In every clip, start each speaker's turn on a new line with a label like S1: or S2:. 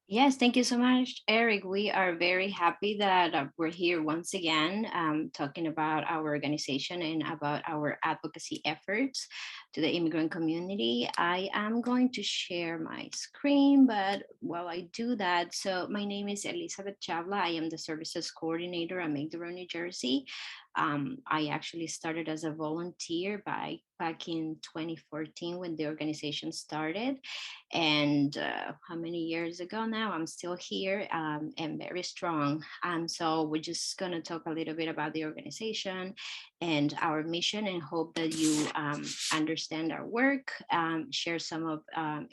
S1: Yes, thank you so much, Eric. We are very happy that we're here once again talking about our organization and about our advocacy efforts to the immigrant community. I am going to share my screen, but while I do that, so my name is Elizabeth Chavla. I am the services coordinator at Make the Road, New Jersey. I actually started as a volunteer back in 2014 when the organization started. And how many years ago now? I'm still here and very strong. So we're just going to talk a little bit about the organization and our mission, and hope that you understand our work, share some of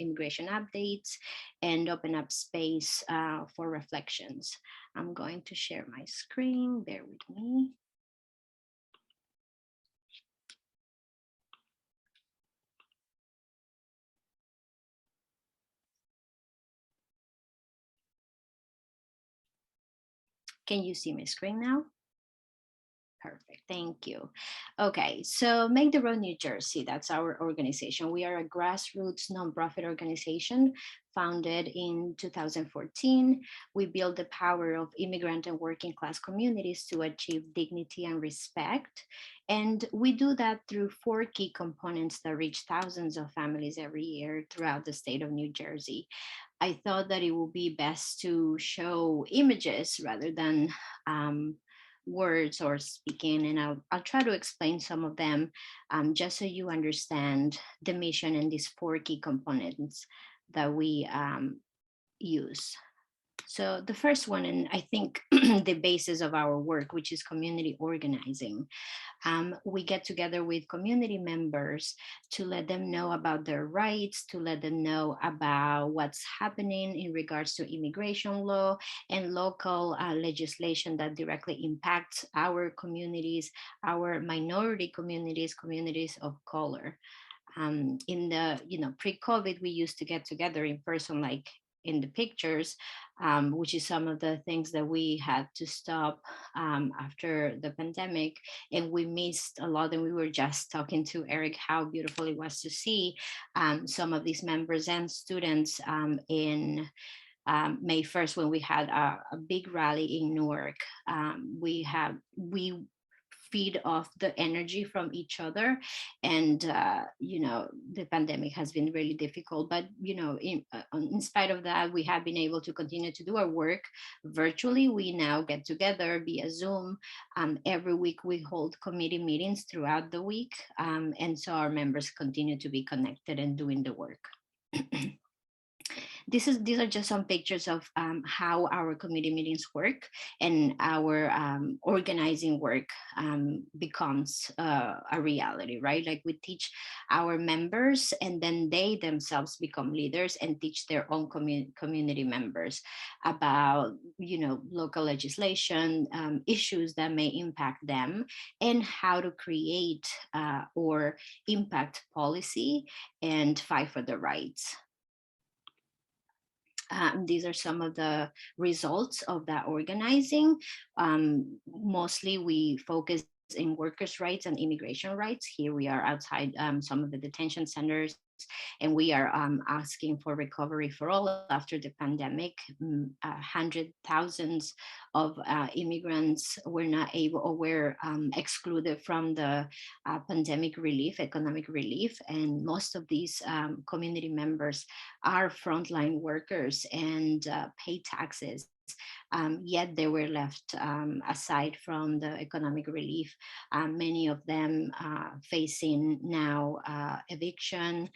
S1: immigration updates, and open up space for reflections. I'm going to share my screen. Bear with me. Can you see my screen now? Perfect. Thank you. Okay, so Make the Road New Jersey, that's our organization. We are a grassroots nonprofit organization founded in 2014. We build the power of immigrant and working class communities to achieve dignity and respect. And we do that through four key components that reach thousands of families every year throughout the state of New Jersey. I thought that it would be best to show images rather than words or speaking, and I'll try to explain some of them just so you understand the mission and these four key components that we use. So the first one, and I think the basis of our work, which is community organizing. We get together with community members to let them know about their rights, to let them know about what's happening in regards to immigration law and local legislation that directly impacts our communities, our minority communities, communities of color. In the pre-COVID, we used to get together in person, like in the pictures, which is some of the things that we had to stop after the pandemic, and we missed a lot. And we were just talking to Eric how beautiful it was to see some of these members and students in May 1st, when we had a big rally in Newark. We feed off the energy from each other, and the pandemic has been really difficult, but in spite of that, we have been able to continue to do our work virtually. We now get together via Zoom. Every week we hold committee meetings throughout the week, and so our members continue to be connected and doing the work. These are just some pictures of how our committee meetings work, and our organizing work becomes a reality, right? Like, we teach our members, and then they themselves become leaders and teach their own community members about local legislation, issues that may impact them, and how to create or impact policy and fight for the rights. These are some of the results of that organizing. Mostly we focus in workers' rights and immigration rights. Here we are outside some of the detention centers, and we are asking for recovery for all after the pandemic. Hundred thousands of immigrants were not able, or were excluded from the pandemic relief, economic relief, and most of these community members are frontline workers and pay taxes. Yet they were left aside from the economic relief. Many of them facing now eviction,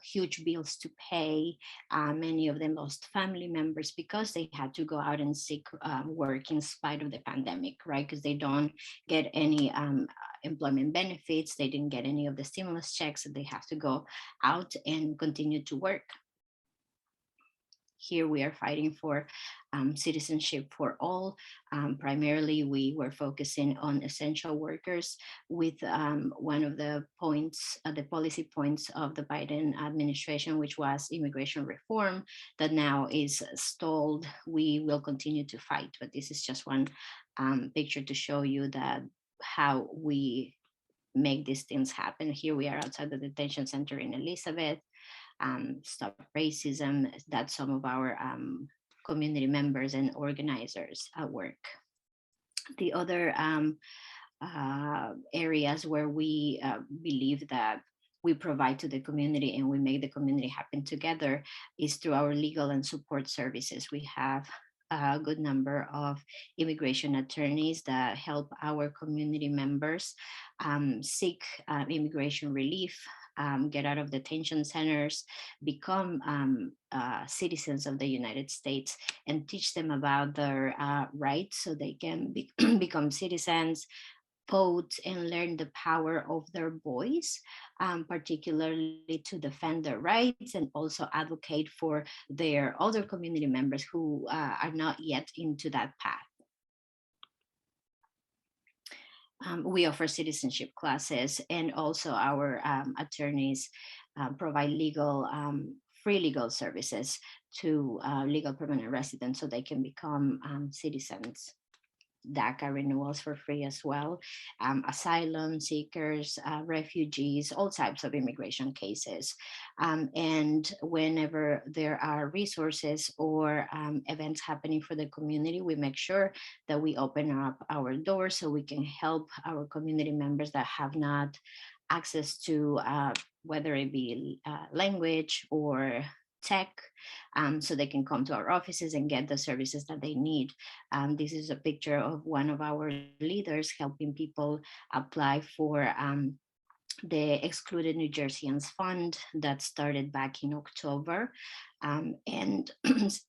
S1: huge bills to pay. Many of them lost family members because they had to go out and seek work in spite of the pandemic, right? Because they don't get any employment benefits. They didn't get any of the stimulus checks, and they have to go out and continue to work. Here we are fighting for citizenship for all. Primarily, we were focusing on essential workers, with one of the points, the policy points of the Biden administration, which was immigration reform, that now is stalled. We will continue to fight, but this is just one picture to show you that how we make these things happen. Here we are outside the detention center in Elizabeth. stop racism. That's some of our community members and organizers at work. The other areas where we believe that we provide to the community and we make the community happen together is through our legal and support services. We have a good number of immigration attorneys that help our community members seek immigration relief, get out of detention centers, become citizens of the United States, and teach them about their rights so they can become citizens, vote, and learn the power of their voice, particularly to defend their rights and also advocate for their other community members who are not yet into that path. We offer citizenship classes, and also our attorneys provide free legal services to legal permanent residents so they can become citizens. DACA renewals for free as well, asylum seekers, refugees, all types of immigration cases. And whenever there are resources or events happening for the community, we make sure that we open up our doors so we can help our community members that have not access to whether it be language or tech, so they can come to our offices and get the services that they need. This is a picture of one of our leaders helping people apply for the Excluded New Jerseyans Fund that started back in October. And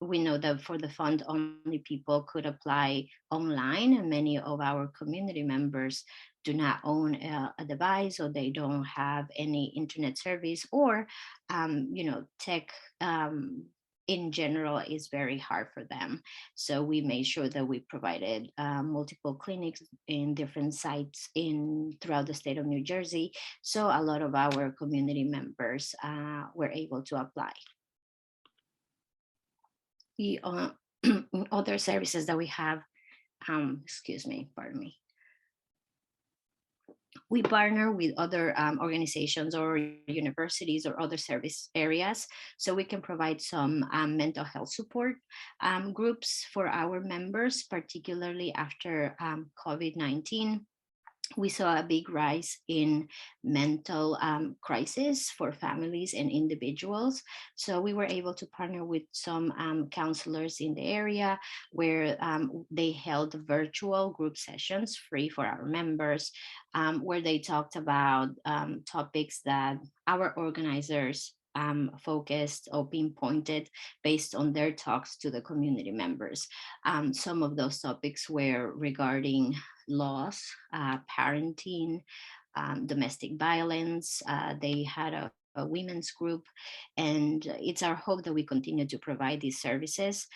S1: we know that for the fund, only people could apply online, and many of our community members do not own a device, or they don't have any internet service, or tech in general is very hard for them. So we made sure that we provided multiple clinics in different sites throughout the state of New Jersey, so a lot of our community members were able to apply. The other services that we have, pardon me. We partner with other organizations or universities or other service areas so we can provide some mental health support groups for our members, particularly after COVID-19. We saw a big rise in mental crisis for families and individuals. So we were able to partner with some counselors in the area where they held virtual group sessions free for our members, where they talked about topics that our organizers focused or pinpointed based on their talks to the community members. Some of those topics were regarding laws, parenting, domestic violence. They had a women's group, and it's our hope that we continue to provide these services.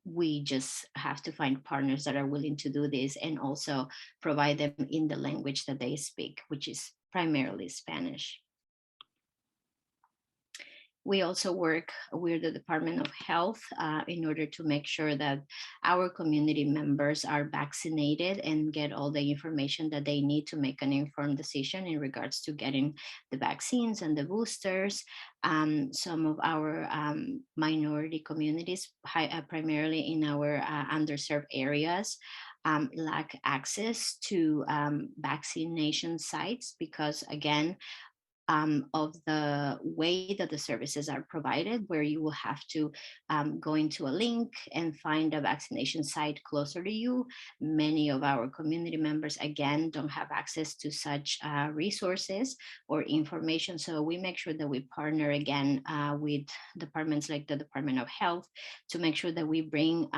S1: We just have to find partners that are willing to do this and also provide them in the language that they speak, which is primarily Spanish. We also work with the Department of Health in order to make sure that our community members are vaccinated and get all the information that they need to make an informed decision in regards to getting the vaccines and the boosters. Some of our minority communities, primarily in our underserved areas, lack access to vaccination sites because, again, of the way that the services are provided, where you will have to go into a link and find a vaccination site closer to you. Many of our community members, again, don't have access to such resources or information. So we make sure that we partner again with departments like the Department of Health to make sure that we bring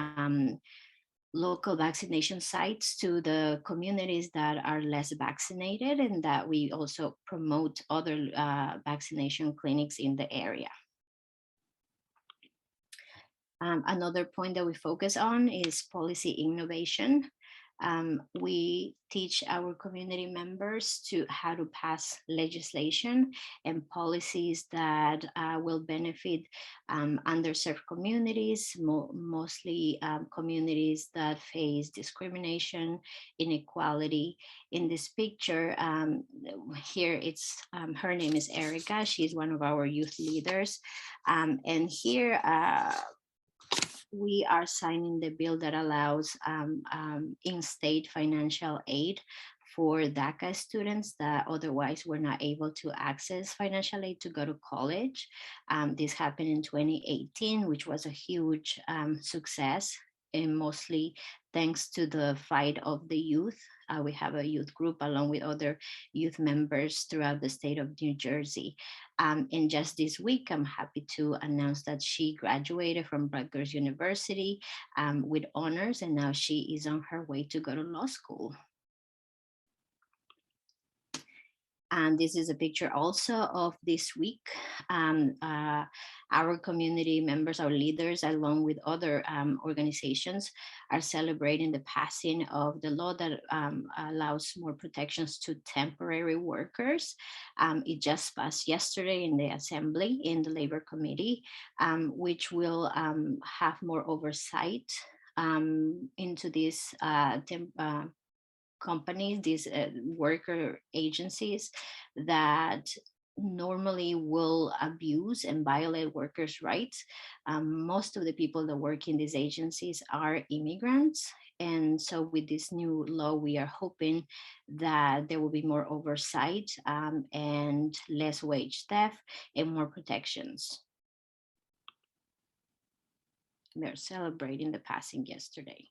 S1: local vaccination sites to the communities that are less vaccinated, and that we also promote other vaccination clinics in the area. Another point that we focus on is policy innovation. We teach our community members to how to pass legislation and policies that will benefit underserved communities, mostly communities that face discrimination, inequality. In this picture, here it's her name is Erica. She's one of our youth leaders, and here we are signing the bill that allows in-state financial aid for DACA students that otherwise were not able to access financial aid to go to college. This happened in 2018, which was a huge success, and mostly thanks to the fight of the youth. We have a youth group along with other youth members throughout the state of New Jersey. And just this week, I'm happy to announce that she graduated from Rutgers University with honors, and now she is on her way to go to law school. And this is a picture also of this week. Our community members, our leaders, along with other organizations, are celebrating the passing of the law that allows more protections to temporary workers. It just passed yesterday in the Assembly, in the Labor Committee, which will have more oversight into this companies, these worker agencies that normally will abuse and violate workers' rights. Most of the people that work in these agencies are immigrants. And so with this new law, we are hoping that there will be more oversight and less wage theft and more protections. They're celebrating the passing yesterday.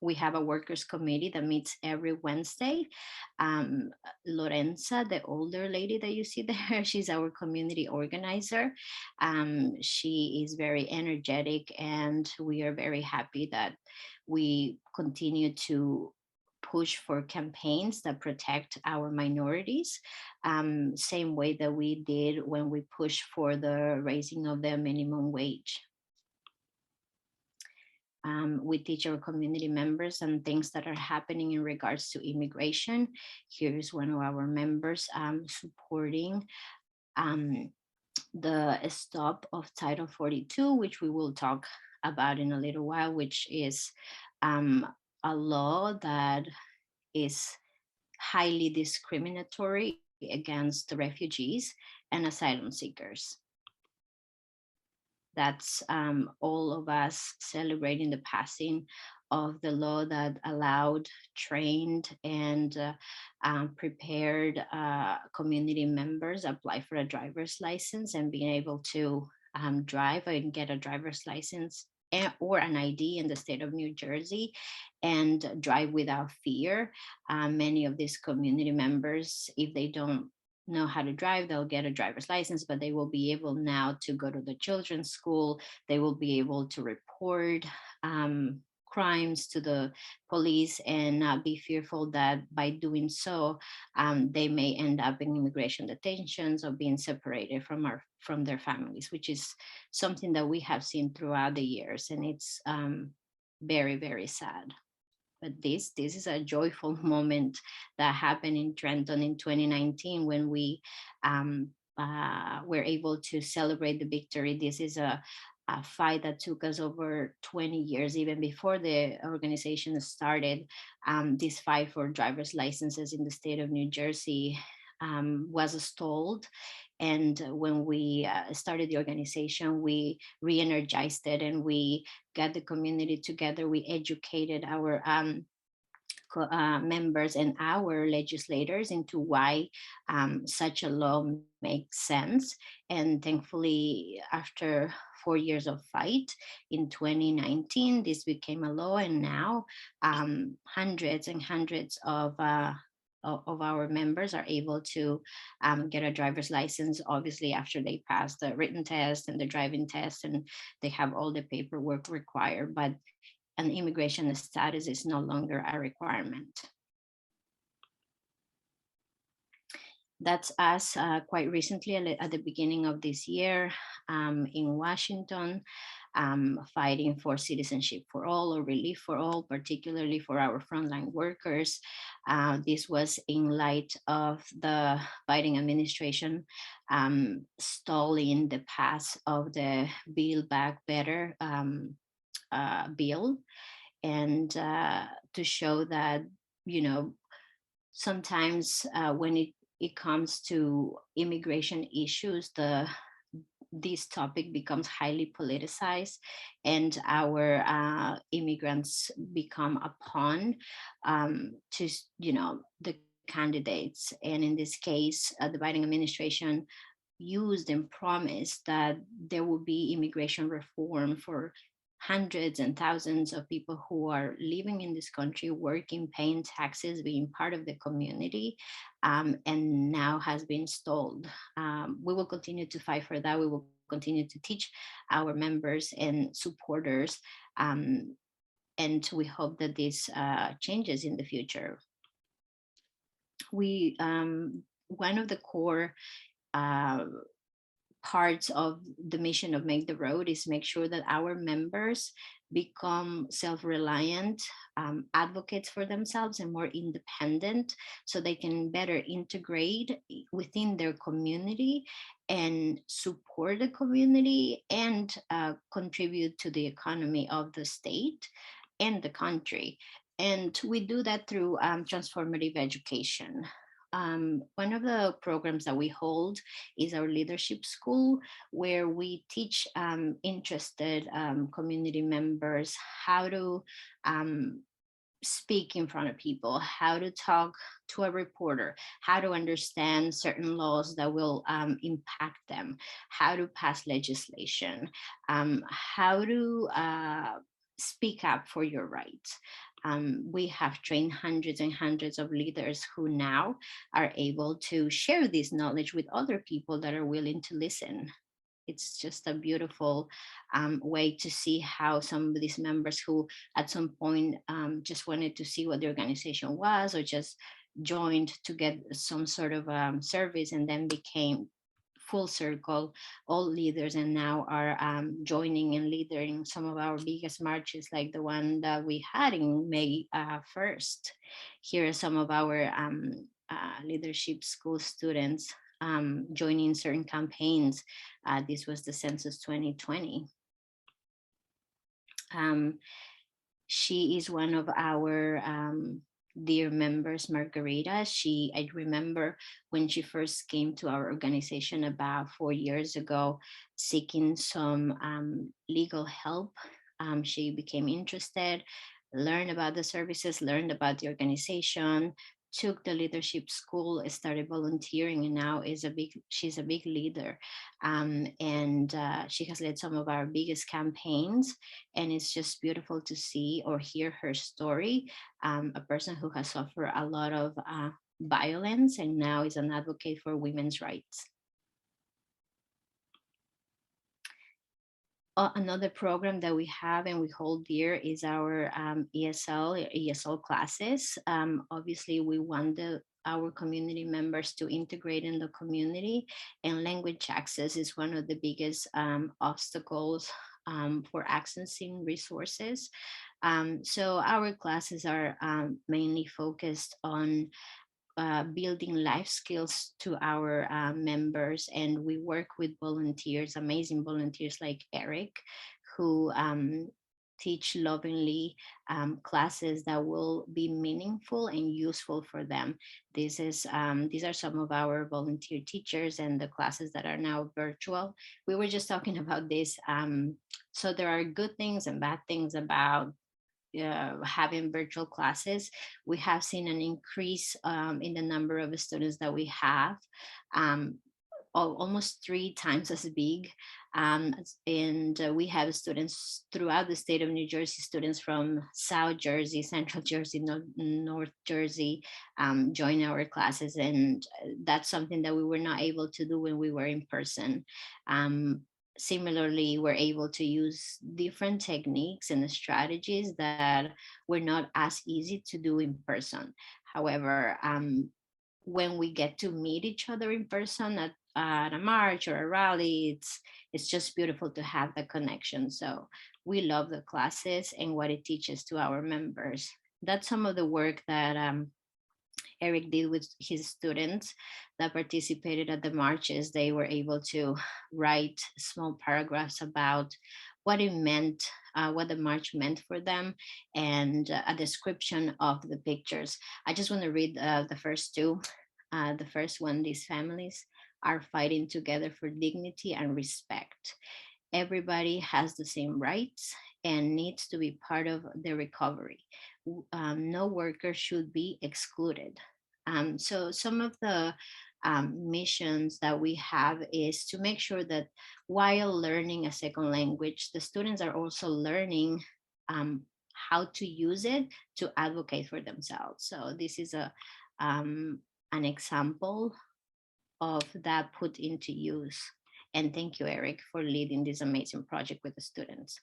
S1: We have a workers committee that meets every Wednesday. Lorenza, the older lady that you see there, she's our community organizer. She is very energetic, and we are very happy that we continue to push for campaigns that protect our minorities, same way that we did when we pushed for the raising of the minimum wage. We teach our community members and things that are happening in regards to immigration. Here's one of our members supporting the stop of Title 42, which we will talk about in a little while, which is a law that is highly discriminatory against the refugees and asylum seekers. That's all of us celebrating the passing of the law that allowed trained and prepared community members apply for a driver's license and being able to drive and get a driver's license or an ID in the state of New Jersey and drive without fear. Many of these community members, if they don't know how to drive, they'll get a driver's license, but they will be able now to go to the children's school. They will be able to report crimes to the police and not be fearful that by doing so, they may end up in immigration detentions or being separated from their families, which is something that we have seen throughout the years, and it's very, very sad. But this is a joyful moment that happened in Trenton in 2019 when we were able to celebrate the victory. This is a fight that took us over 20 years, even before the organization started. This fight for driver's licenses in the state of New Jersey was stalled. And when we started the organization, we re-energized it and we got the community together. We educated our members and our legislators into why such a law makes sense. And thankfully, after 4 years of fight, in 2019, this became a law, and now hundreds and hundreds of our members are able to get a driver's license, obviously after they pass the written test and the driving test, and they have all the paperwork required, but an immigration status is no longer a requirement. That's us quite recently at the beginning of this year in Washington. fighting for citizenship for all or relief for all, particularly for our frontline workers. This was in light of the Biden administration stalling the pass of the Build Back Better bill, and to show that, you know, sometimes when it comes to immigration issues, this topic becomes highly politicized, and our immigrants become a pawn to, you know, the candidates. And in this case, the Biden administration used and promised that there will be immigration reform for hundreds and thousands of people who are living in this country, working, paying taxes, being part of the community, and now has been stalled. We will continue to fight for that. We will continue to teach our members and supporters, and we hope that this changes in the future. We one of the core uh, parts of the mission of Make the Road is make sure that our members become self-reliant advocates for themselves and more independent, so they can better integrate within their community and support the community and contribute to the economy of the state and the country. And we do that through transformative education. One of the programs that we hold is our leadership school, where we teach interested community members how to speak in front of people, how to talk to a reporter, how to understand certain laws that will impact them, how to pass legislation, how to speak up for your rights. We have trained hundreds and hundreds of leaders who now are able to share this knowledge with other people that are willing to listen. It's just a beautiful way to see how some of these members who at some point just wanted to see what the organization was, or just joined to get some sort of service, and then became full circle all leaders, and now are joining and leading some of our biggest marches, like the one that we had in May 1st. Here are some of our leadership school students joining certain campaigns. This was the Census 2020. She is one of our dear members, Marguerita. I remember when she first came to our organization about 4 years ago, seeking some legal help. She became interested, learned about the services, learned about the organization, took the leadership school, started volunteering, and now she's a big leader. And she has led some of our biggest campaigns, and it's just beautiful to see or hear her story. A person who has suffered a lot of violence and now is an advocate for women's rights. Another program that we have and we hold dear is our ESL classes. Obviously, we want our community members to integrate in the community, and language access is one of the biggest obstacles for accessing resources. So our classes are mainly focused on building life skills to our members, and we work with volunteers, amazing volunteers like Eric, who teach lovingly classes that will be meaningful and useful for them. These are some of our volunteer teachers and the classes that are now virtual. We were just talking about this. So there are good things and bad things about having virtual classes. We have seen an increase in the number of students that we have, almost 3 times as big. And we have students throughout the state of New Jersey, students from South Jersey, Central Jersey, North Jersey join our classes. And that's something that we were not able to do when we were in person. Similarly, we're able to use different techniques and strategies that were not as easy to do in person. However, when we get to meet each other in person at a march or a rally, it's just beautiful to have the connection. So we love the classes and what it teaches to our members. That's some of the work that Eric did with his students that participated at the marches. They were able to write small paragraphs about what it meant, what the march meant for them, and a description of the pictures. I just want to read the first two. The first one, these families are fighting together for dignity and respect. Everybody has the same rights and needs to be part of the recovery. No worker should be excluded. So some of the missions that we have is to make sure that while learning a second language, the students are also learning um, how to use it to advocate for themselves. So this is an example of that put into use. And thank you, Eric, for leading this amazing project with the students.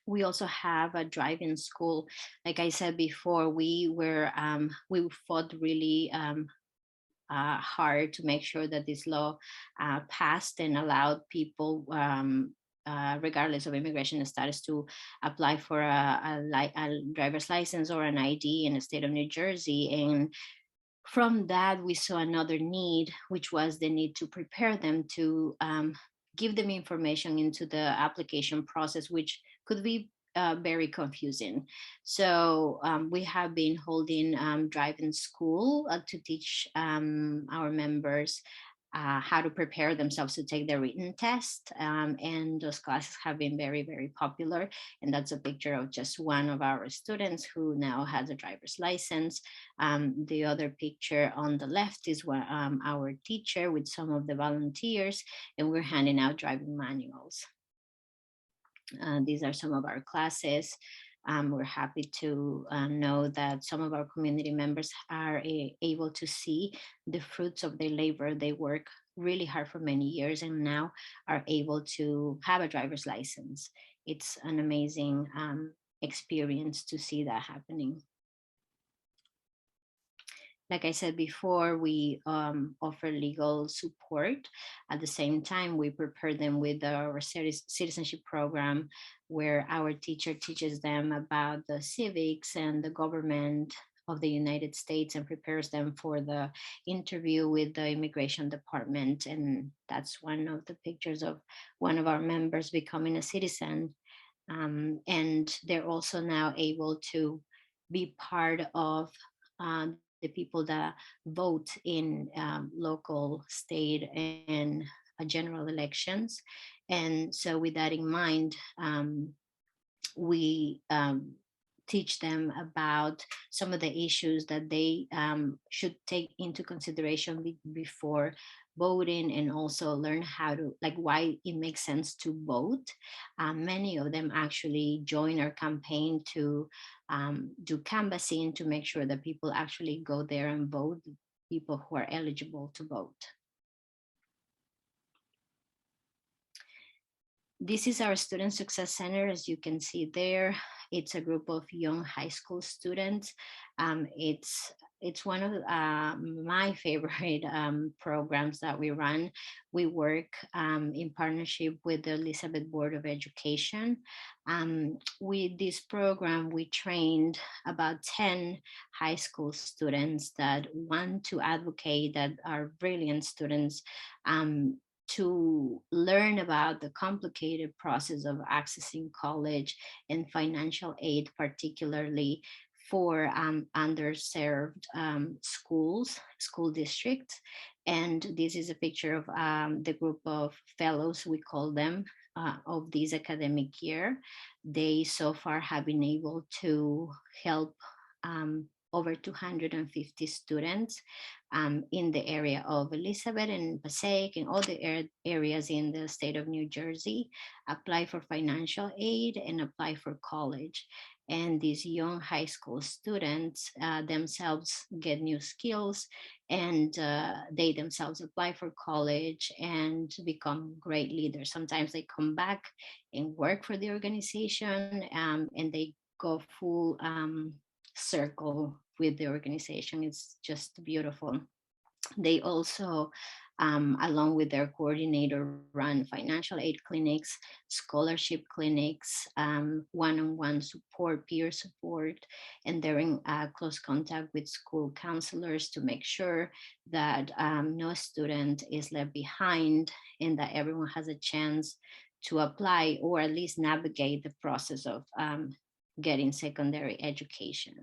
S1: We also have a drive-in school. Like I said before, we fought really hard to make sure that this law passed and allowed people, regardless of immigration status, to apply for a driver's license or an ID in the state of New Jersey. And from that, we saw another need, which was the need to prepare them to give them information into the application process, which could be very confusing. So we have been holding drive-in school to teach our members how to prepare themselves to take the written test. And those classes have been very, very popular. And that's a picture of just one of our students who now has a driver's license. The other picture on the left is our teacher with some of the volunteers, and we're handing out driving manuals. These are some of our classes. We're happy to know that some of our community members are able to see the fruits of their labor. They work really hard for many years and now are able to have a driver's license. It's an amazing experience to see that happening. Like I said before, we offer legal support. At the same time, we prepare them with our citizenship program, where our teacher teaches them about the civics and the government of the United States and prepares them for the interview with the immigration department. And that's one of the pictures of one of our members becoming a citizen. And they're also now able to be part of the people that vote in local, state, and general elections. And so, with that in mind, we teach them about some of the issues that they should take into consideration before voting, and also learn how to, like, why it makes sense to vote. Many of them actually join our campaign to do canvassing to make sure that people actually go there and vote, people who are eligible to vote. This is our Student Success Center, as you can see there. It's a group of young high school students. It's one of my favorite programs that we run. We work in partnership with the Elizabeth Board of Education. With this program, we trained about 10 high school students that want to advocate, that are brilliant students, to learn about the complicated process of accessing college and financial aid, particularly for underserved school districts. And this is a picture of the group of fellows, we call them, of this academic year. They so far have been able to help over 250 students in the area of Elizabeth and Passaic and all the areas in the state of New Jersey, apply for financial aid and apply for college. And these young high school students themselves get new skills, and they themselves apply for college and become great leaders. Sometimes they come back and work for the organization, and they go full circle with the organization. It's just beautiful. They also, along with their coordinator, run financial aid clinics, scholarship clinics, one-on-one support, peer support, and they're in close contact with school counselors to make sure that no student is left behind and that everyone has a chance to apply or at least navigate the process of getting secondary education.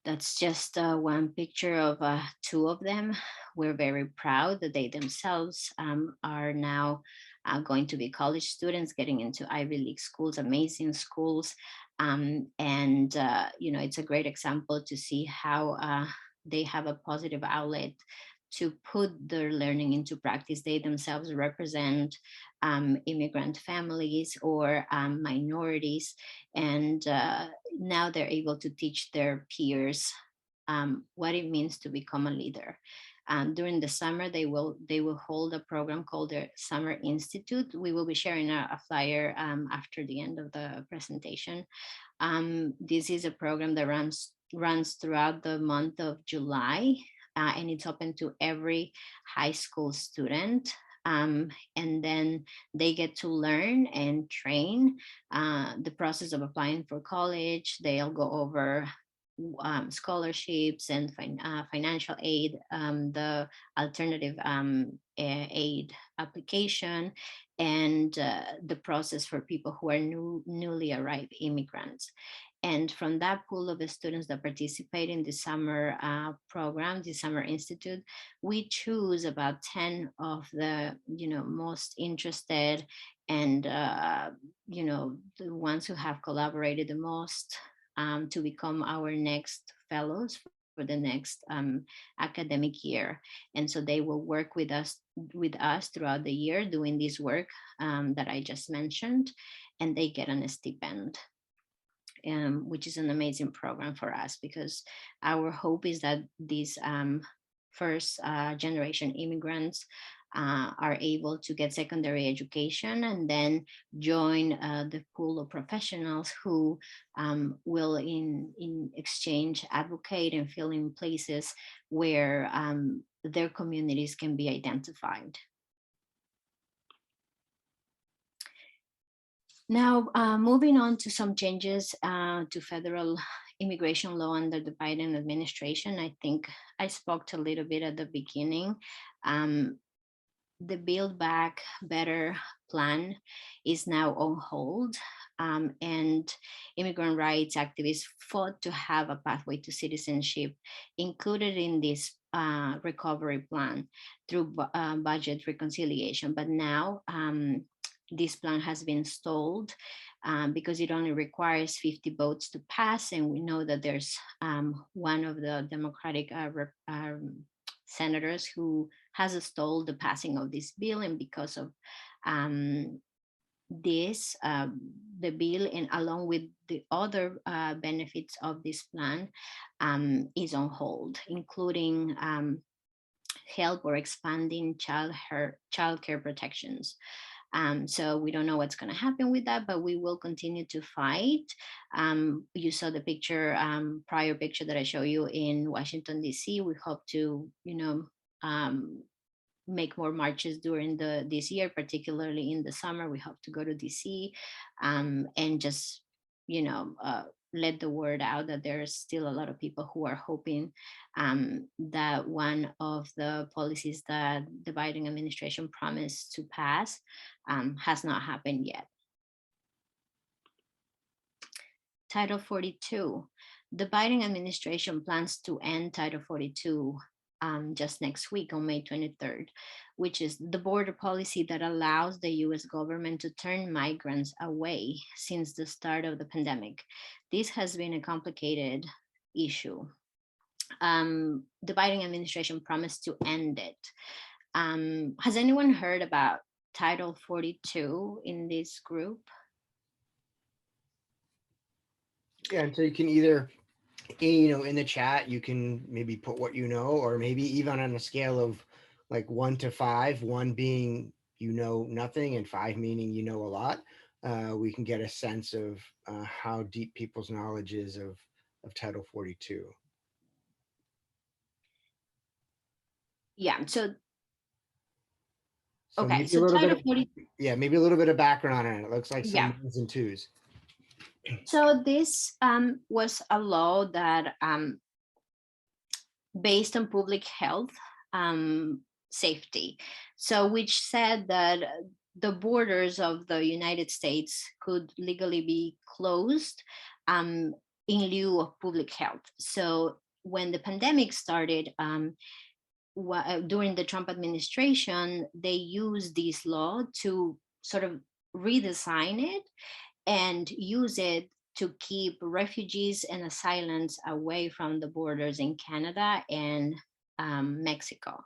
S1: That's just one picture of two of them. We're very proud that they themselves are now going to be college students, getting into Ivy League schools, amazing schools. And it's a great example to see how they have a positive outlet to put their learning into practice. They themselves represent immigrant families or minorities, and now they're able to teach their peers what it means to become a leader. During the summer, they will hold a program called the Summer Institute. We will be sharing a flyer after the end of the presentation. This is a program that runs throughout the month of July, and it's open to every high school student. And then they get to learn and train the process of applying for college. They'll go over scholarships and financial aid, the alternative aid application, and the process for people who are newly arrived immigrants. And from that pool of the students that participate in the summer program, the Summer Institute, we choose about 10 of the most interested and the ones who have collaborated the most to become our next fellows for the next academic year. And so they will work with us throughout the year doing this work that I just mentioned, and they get a stipend. Which is an amazing program for us because our hope is that these first generation immigrants are able to get secondary education and then join the pool of professionals who will in exchange advocate and fill in places where their communities can be identified. Now, moving on to some changes to federal immigration law under the Biden administration. I think I spoke a little bit at the beginning. The Build Back Better plan is now on hold. And immigrant rights activists fought to have a pathway to citizenship included in this recovery plan through budget reconciliation. But now this plan has been stalled because it only requires 50 votes to pass. And we know that there's one of the Democratic senators who has stalled the passing of this bill. And because of this, the bill, and along with the other benefits of this plan, is on hold, including help or expanding child care protections. So we don't know what's going to happen with that, but we will continue to fight. You saw the picture, prior picture that I showed you in Washington, D.C. We hope to, make more marches during this year, particularly in the summer. We hope to go to DC and just, let the word out that there's still a lot of people who are hoping that one of the policies that the Biden administration promised to pass has not happened yet. Title 42. The Biden administration plans to end Title 42 just next week on May 23rd, which is the border policy that allows the US government to turn migrants away since the start of the pandemic. This has been a complicated issue. The Biden administration promised to end it. Has anyone heard about Title 42 in this group?
S2: Yeah, and so you can either, in the chat, you can maybe put what you know, or maybe even on a scale of like 1 to 5, 1 being nothing and 5 meaning a lot. We can get a sense of how deep people's knowledge is of of Title 42.
S1: Yeah. So
S2: So
S1: okay.
S2: maybe a
S1: So
S2: little bit
S1: Title
S2: of,
S1: 40.
S2: yeah, maybe a little bit of background on it. It looks like
S1: Yeah.
S2: some ones and twos.
S1: So this was a law that based on public health safety. So, which said that the borders of the United States could legally be closed um, in lieu of public health. So, when the pandemic started, during the Trump administration, they used this law to sort of redesign it and use it to keep refugees and asylants away from the borders in Canada and Mexico,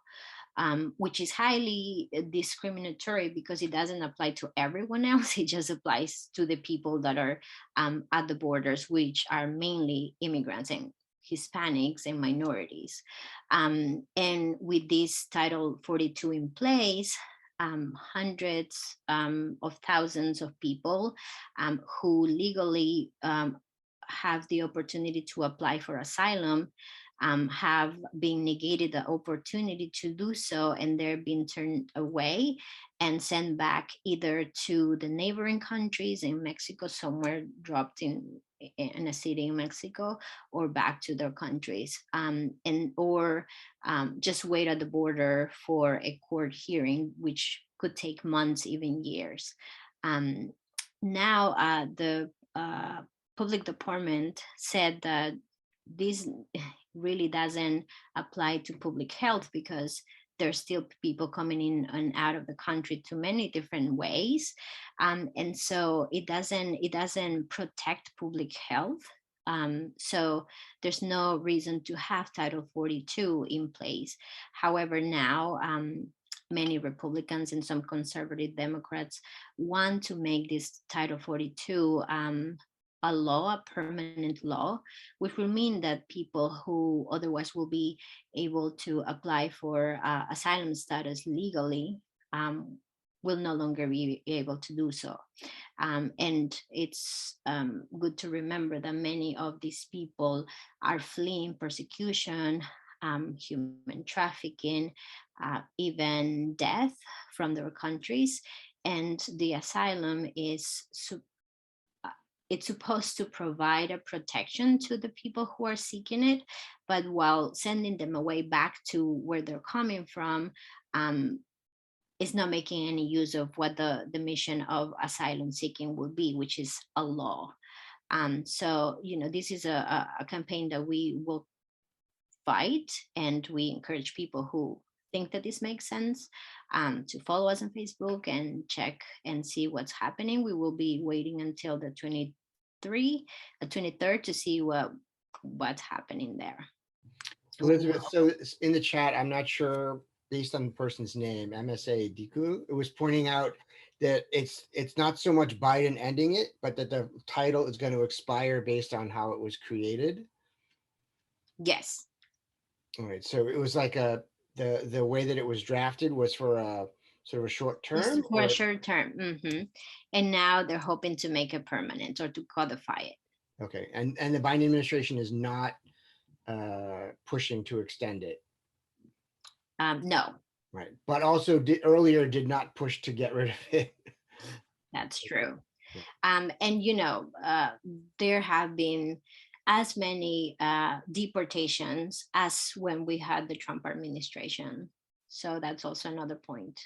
S1: which is highly discriminatory because it doesn't apply to everyone else. It just applies to the people that are at the borders, which are mainly immigrants and Hispanics and minorities. And with this Title 42 in place, hundreds of thousands of people who legally have the opportunity to apply for asylum have been negated the opportunity to do so, and they're being turned away and sent back either to the neighboring countries in Mexico, somewhere dropped in a city in Mexico, or back to their countries, and or just wait at the border for a court hearing, which could take months, even years. Um, Now, the public department said that this really doesn't apply to public health because there's still people coming in and out of the country to many different ways, and so it doesn't protect public health. So there's no reason to have Title 42 in place. However, now many Republicans and some conservative Democrats want to make this Title 42 a law, a permanent law, which will mean that people who otherwise will be able to apply for asylum status legally will no longer be able to do so. And it's good to remember that many of these people are fleeing persecution, human trafficking, even death from their countries. And the asylum is it's supposed to provide a protection to the people who are seeking it, but while sending them away back to where they're coming from, um, is not making any use of what the mission of asylum seeking would be, which is a law. So, this is a campaign that we will fight, and we encourage people who think that this makes sense to follow us on Facebook and check and see what's happening. We will be waiting until the 23rd to see what's happening there.
S2: Elizabeth, so in the chat, I'm not sure based on the person's name, MSA Diku, it was pointing out that it's not so much Biden ending it, but that the title is going to expire based on how it was created.
S1: Yes.
S2: All right. So it was like the way that it was drafted was for a sort of a short term,
S1: For a short term. And now they're hoping to make it permanent or to codify it.
S2: Okay. And the Biden administration is not pushing to extend it.
S1: No.
S2: Right. But also earlier did not push to get rid of it.
S1: That's true. And there have been as many deportations as when we had the Trump administration. So that's also another point.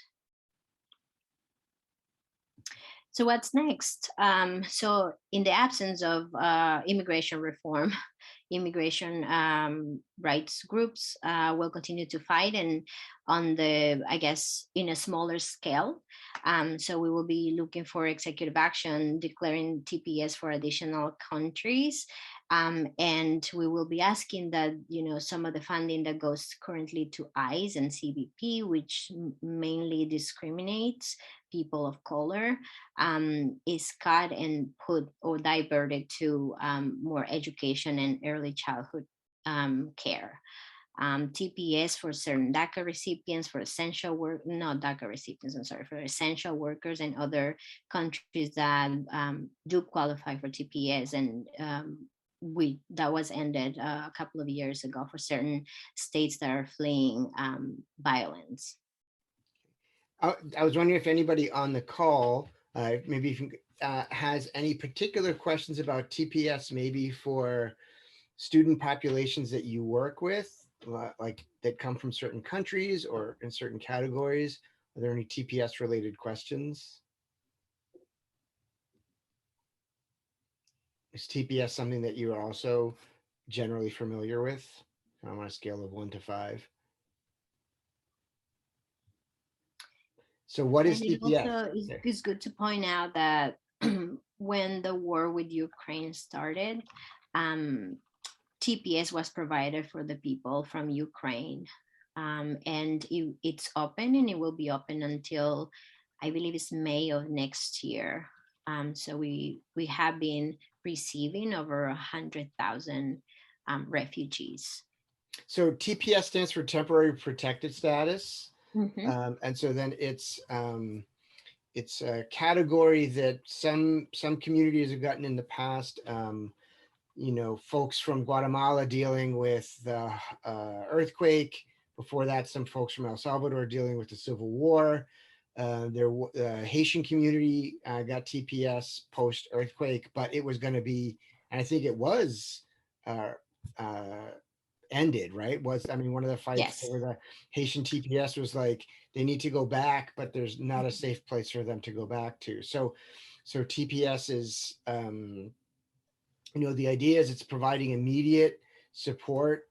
S1: So what's next? So in the absence of immigration reform, immigration rights groups will continue to fight, and I guess, in a smaller scale. So we will be looking for executive action declaring TPS for additional countries. And we will be asking that, some of the funding that goes currently to ICE and CBP, which mainly discriminates people of color, is cut and put or diverted to more education and early childhood care. TPS for certain DACA recipients, for essential work, not DACA recipients, I'm sorry, for essential workers and other countries that do qualify for TPS, and that was ended a couple of years ago for certain states that are fleeing violence.
S2: I was wondering if anybody on the call, maybe if you, has any particular questions about TPS, maybe for student populations that you work with, like that come from certain countries or in certain categories. Are there any TPS related questions? Is TPS something that you are also generally familiar with on a scale of 1 to 5? So what is
S1: And it
S2: TPS?
S1: also is good to point out that when the war with Ukraine started, TPS was provided for the people from Ukraine. And it's open, and it will be open until, I believe it's May of next year. So we have been receiving over 100,000 refugees.
S2: So TPS stands for temporary protected status.
S1: Mm-hmm.
S2: And so then it's a category that some communities have gotten in the past. You know, folks from Guatemala dealing with the earthquake. Before that, some folks from El Salvador dealing with the Civil War. The Haitian community got TPS post earthquake, but it was going to be, and I think it was uh, uh, ended, right? I mean, one of the fights
S1: Yes.
S2: over the Haitian TPS was like, they need to go back, but there's not a safe place for them to go back to. So TPS is, you know, the idea is it's providing immediate support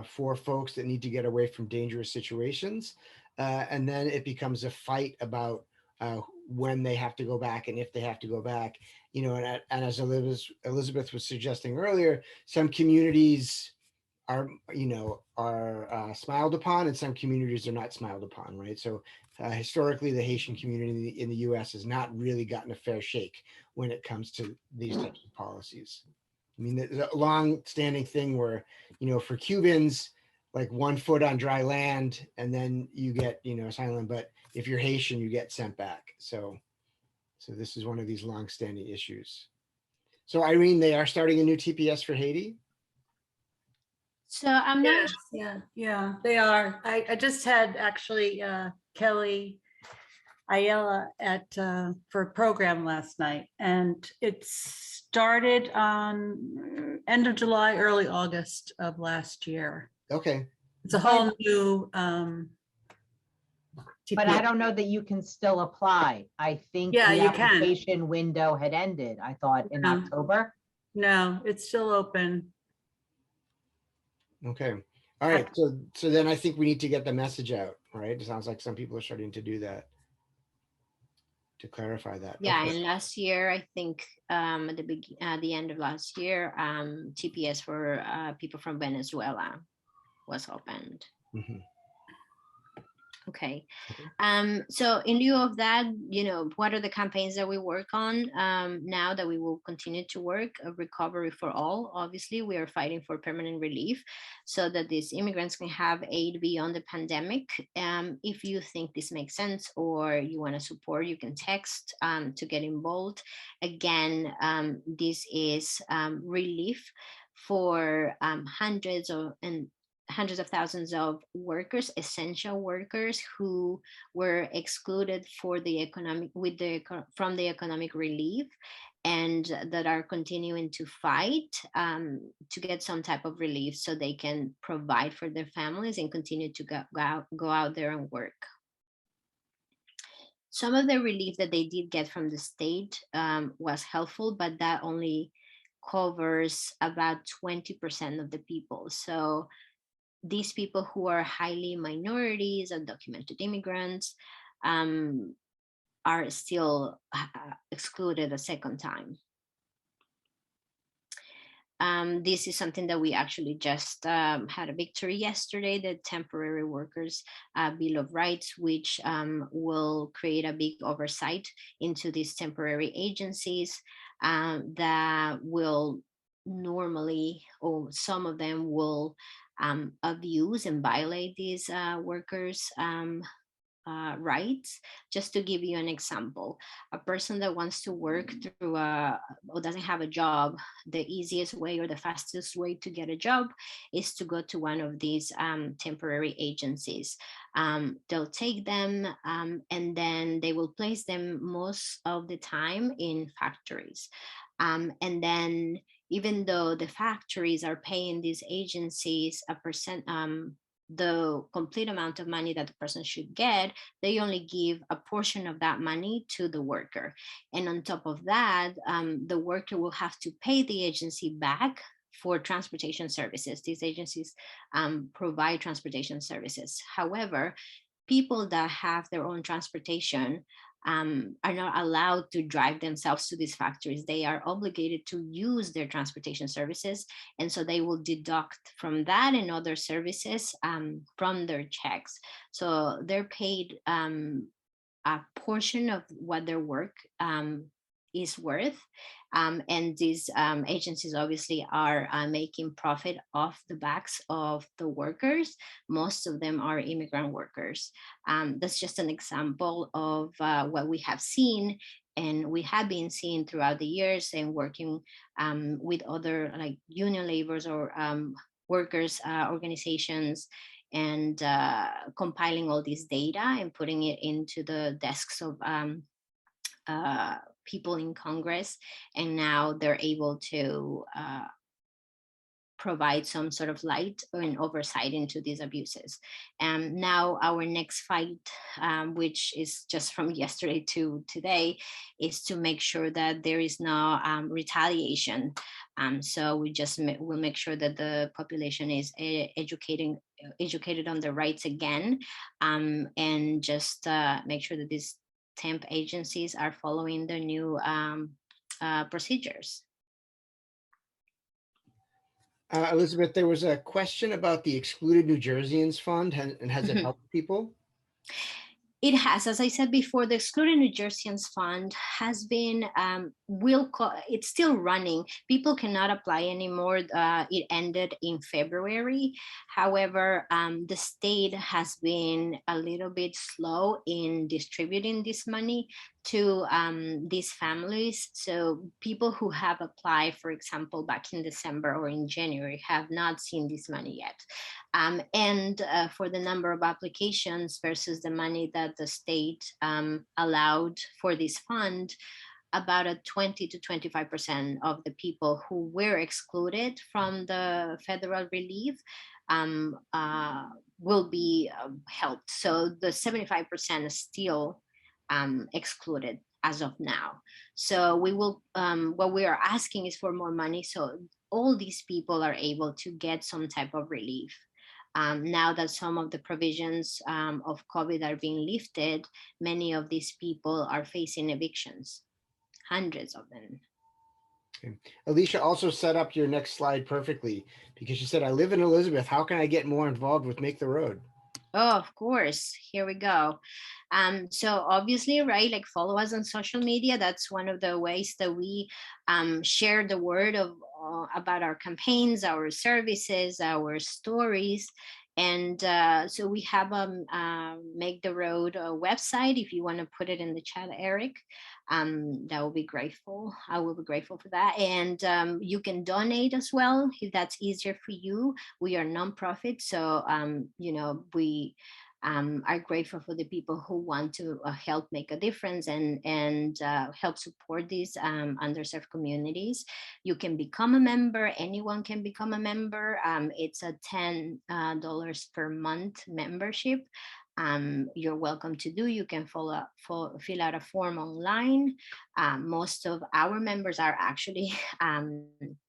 S2: for folks that need to get away from dangerous situations. And then it becomes a fight about when they have to go back and if they have to go back. You know, and as Elizabeth was suggesting earlier, some communities are, you know, are smiled upon, and some communities are not smiled upon, right? So historically, the Haitian community in the US has not really gotten a fair shake when it comes to these types of policies. I mean, there's a long-standing thing where, you know, for Cubans, like 1 foot on dry land, and then you get, you know, asylum. But if you're Haitian, you get sent back. So this is one of these long-standing issues. So Irene, they are starting a new TPS for Haiti.
S1: So I'm not.
S3: Yeah, they are. I just had actually Kelly Ayala at for a program last night, and it started on end of July, early August of last year.
S2: Okay.
S3: It's a whole new
S4: But I don't know that you can still apply. I think
S3: Yeah,
S4: the
S3: you can.
S4: application window had ended, I thought, in October.
S3: No, it's still open.
S2: Okay. All right. So then I think we need to get the message out, right? It sounds like some people are starting to do that, to clarify that.
S1: Yeah,
S2: Okay.
S1: and last year, I think at the end of last year, TPS for people from Venezuela was opened.
S2: Mhm.
S1: Okay.
S2: Okay.
S1: So in lieu of that, you know, what are the campaigns that we work on now that we will continue to work? Recovery for all. Obviously, we are fighting for permanent relief so that these immigrants can have aid beyond the pandemic. If you think this makes sense or you want to support, you can text to get involved. Again, this is relief for hundreds of thousands of workers, essential workers who were excluded for the economic from the economic relief, and that are continuing to fight to get some type of relief so they can provide for their families and continue to go out there and work. Some of the relief that they did get from the state was helpful, but that only covers about 20% of the people. So these people who are highly minorities, undocumented immigrants, are still excluded a second time. This is something that we actually just had a victory yesterday, the Temporary Workers Bill of Rights, which will create a big oversight into these temporary agencies that will normally, or some of them will abuse and violate these workers' rights. Just to give you an example, a person that wants to work through or doesn't have a job, the easiest way or the fastest way to get a job is to go to one of these temporary agencies. They'll take them and then they will place them most of the time in factories. And then even though the factories are paying these agencies a percent, the complete amount of money that the person should get, they only give a portion of that money to the worker. And on top of that, the worker will have to pay the agency back for transportation services. These agencies provide transportation services. However, people that have their own transportation are not allowed to drive themselves to these factories. They are obligated to use their transportation services. And so they will deduct from that and other services from their checks. So they're paid a portion of what their work is worth. And these agencies obviously are making profit off the backs of the workers. Most of them are immigrant workers. That's just an example of what we have seen and we have been seeing throughout the years and working with other like union laborers or workers organizations and compiling all this data and putting it into the desks of people in Congress. And now they're able to provide some sort of light and oversight into these abuses. Now our next fight, which is just from yesterday to today, is to make sure that there is no retaliation. So we just will make sure that the population is educated on the rights again, and just make sure that these temp agencies are following the new procedures.
S2: Elizabeth, there was a question about the Excluded New Jerseyans Fund, and has it helped people?
S1: It has, as I said before, the Excluded New Jerseyans Fund has been, it's still running. People cannot apply anymore. It ended in February. However, the state has been a little bit slow in distributing this money to these families. So people who have applied, for example, back in December or in January, have not seen this money yet. And for the number of applications versus the money that the state allowed for this fund, about a 20 to 25% of the people who were excluded from the federal relief will be helped. So the 75% is still excluded as of now. So we will, what we are asking is for more money so all these people are able to get some type of relief. Now that some of the provisions of COVID are being lifted, many of these people are facing evictions, hundreds of them.
S2: Okay. Alicia also set up your next slide perfectly because she said, I live in Elizabeth. How can I get more involved with Make the Road?
S1: Oh, of course. Here we go. So obviously, right, like follow us on social media. That's one of the ways that we share the word of about our campaigns, our services, our stories. And so we have a Make the Road website. If you want to put it in the chat, Eric, that will be grateful. I will be grateful for that. And you can donate as well if that's easier for you. We are nonprofit, so you know, we are grateful for the people who want to help make a difference and help support these underserved communities. You can become a member. Anyone can become a member. It's a $10 per month membership. You're welcome to do. You can fill out a form online. Most of our members are actually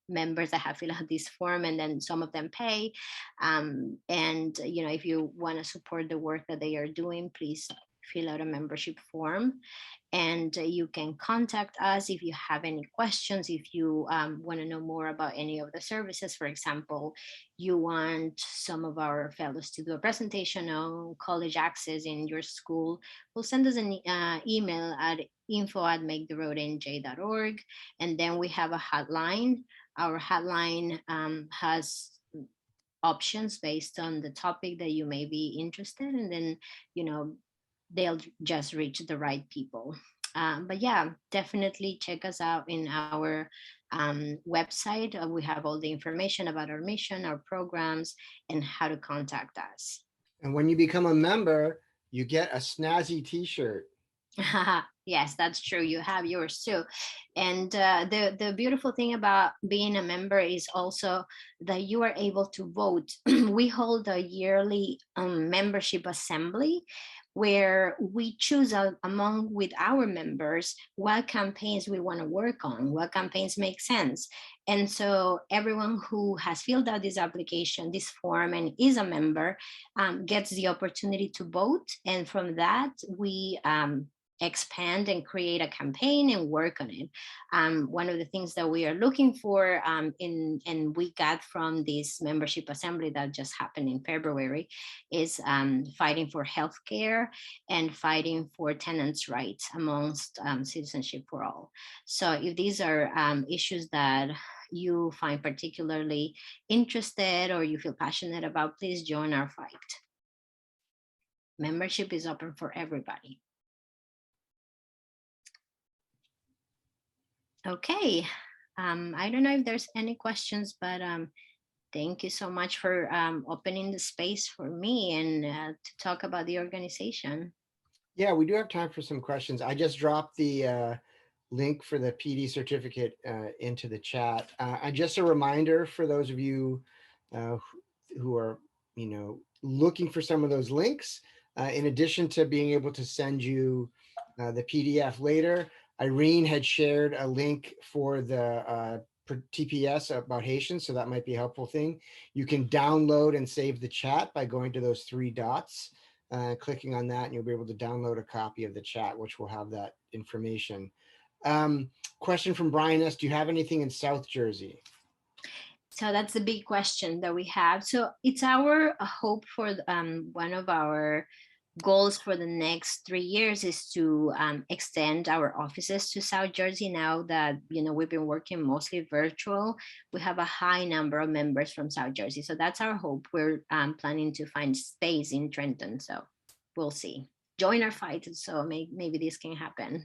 S1: members that have filled out this form, and then some of them pay. And you know, if you want to support the work that they are doing, please fill out a membership form. And you can contact us if you have any questions, if you want to know more about any of the services. For example, you want some of our fellows to do a presentation on college access in your school, well, send us an email at info@maketheroadnj.org. And then we have a hotline. Our hotline has options based on the topic that you may be interested in. And then, you know, they'll just reach the right people. But yeah, definitely check us out in our website. We have all the information about our mission, our programs, and how to contact us.
S2: And when you become a member, you get a snazzy t-shirt.
S1: Yes, that's true. You have yours too. And the beautiful thing about being a member is also that you are able to vote. We hold a yearly membership assembly where we choose among with our members what campaigns we want to work on, what campaigns make sense. And so everyone who has filled out this application, this form, and is a member gets the opportunity to vote. And from that, we expand and create a campaign and work on it. One of the things that we are looking for and we got from this membership assembly that just happened in February is fighting for healthcare and fighting for tenants' rights amongst Citizenship for All. So if these are issues that you find particularly interested or you feel passionate about, please join our fight. Membership is open for everybody. Okay, I don't know if there's any questions, but thank you so much for opening the space for me and to talk about the organization.
S2: Yeah, we do have time for some questions. I just dropped the link for the PD certificate into the chat. And just a reminder for those of you who are, looking for some of those links, in addition to being able to send you the PDF later, Irene had shared a link for the TPS about Haitians, so that might be a helpful thing. You can download and save the chat by going to those three dots, clicking on that, and you'll be able to download a copy of the chat, which will have that information. Question from Brian S. Do you have anything in South Jersey?
S1: So that's the big question that we have. So it's our hope for one of our goals for the next 3 years is to extend our offices to South Jersey. Now that we've been working mostly virtual, we have a high number of members from South Jersey. So that's our hope. We're planning to find space in Trenton. So we'll see. Join our fight. So maybe this can happen.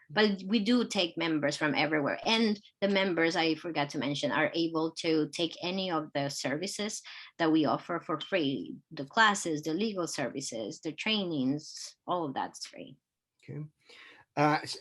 S1: But we do take members from everywhere, and the members, I forgot to mention, are able to take any of the services that we offer for free. The classes, the legal services, the trainings, all of that's free.
S2: Okay.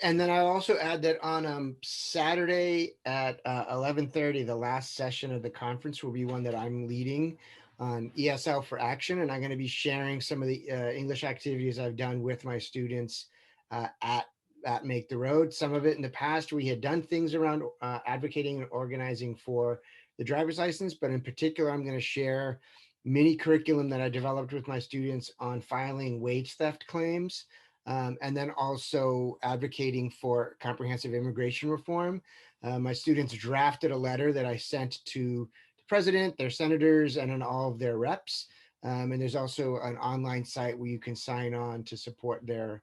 S2: And then I'll also add that on Saturday at 11:30, the last session of the conference will be one that I'm leading on ESL for Action, and I'm going to be sharing some of the English activities I've done with my students at Make the Road. Some of it in the past, we had done things around advocating and organizing for the driver's license, but in particular, I'm going to share mini curriculum that I developed with my students on filing wage theft claims, and then also advocating for comprehensive immigration reform. My students drafted a letter that I sent to the president, their senators, and then all of their reps. And there's also an online site where you can sign on to support their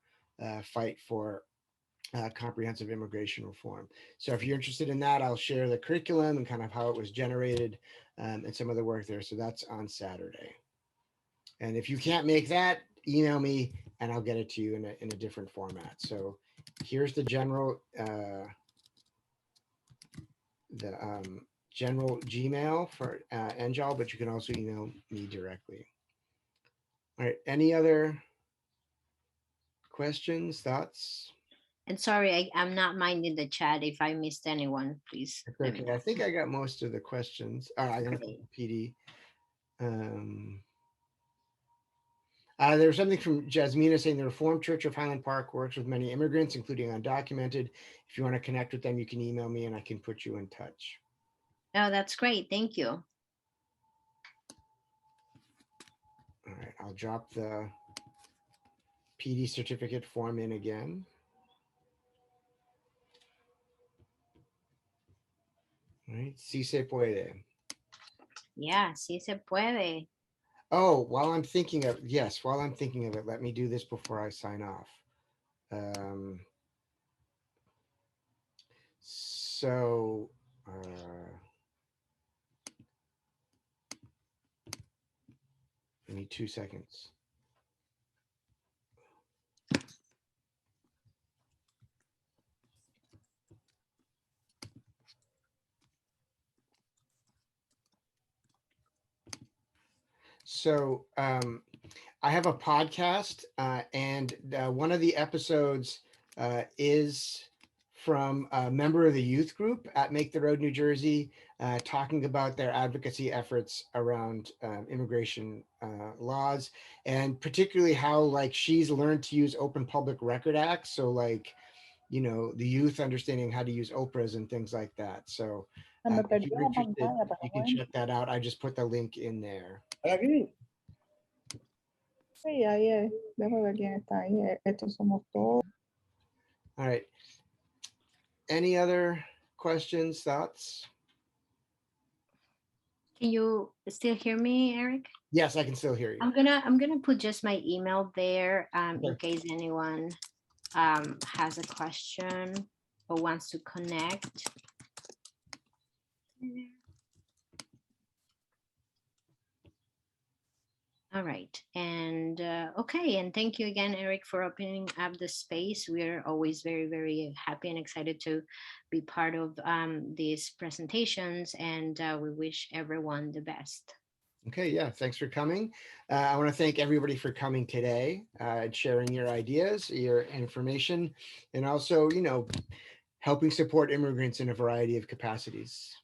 S2: fight for comprehensive immigration reform. So if you're interested in that, I'll share the curriculum and kind of how it was generated and some of the work there. So that's on Saturday. And if you can't make that, email me and I'll get it to you in a different format. So here's the general general Gmail for NJAL, but you can also email me directly. All right, any other questions, thoughts?
S1: And sorry, I'm not minding the chat. If I missed anyone, please.
S2: It's okay. I think I got most of the questions. I got PD. There's something from Jasmina saying the Reformed Church of Highland Park works with many immigrants, including undocumented. If you want to connect with them, you can email me and I can put you in touch.
S1: Oh, that's great. Thank you.
S2: All right, I'll drop the PD certificate form in again. All right, si se puede.
S1: Yeah, sí se puede.
S2: Oh, while I'm thinking of it, let me do this before I sign off. So give me 2 seconds. So I have a podcast, and one of the episodes is from a member of the youth group at Make the Road New Jersey, talking about their advocacy efforts around immigration laws, and particularly how like she's learned to use Open Public Record Act. So like, you know, the youth understanding how to use Oprahs and things like that. So
S5: Me
S2: if
S5: perdí
S2: you're
S5: la
S2: interested,
S5: pantalla, pero
S2: you can
S5: bueno.
S2: check that out. I just put the link in there.
S5: Aquí. Sí, ahí es. Déjame ver quién está ahí. Estos somos todos.
S2: All right. Any other questions, thoughts?
S1: Can you still hear me, Eric?
S2: Yes, I can still hear you.
S1: I'm gonna put just my email there in
S2: Okay.
S1: case anyone has a question or wants to connect. All right, and okay, and thank you again, Eric, for opening up the space. We're always very, very happy and excited to be part of these presentations, and we wish everyone the best.
S2: Okay, yeah, thanks for coming. I want to thank everybody for coming today, sharing your ideas, your information, and also, you know, helping support immigrants in a variety of capacities.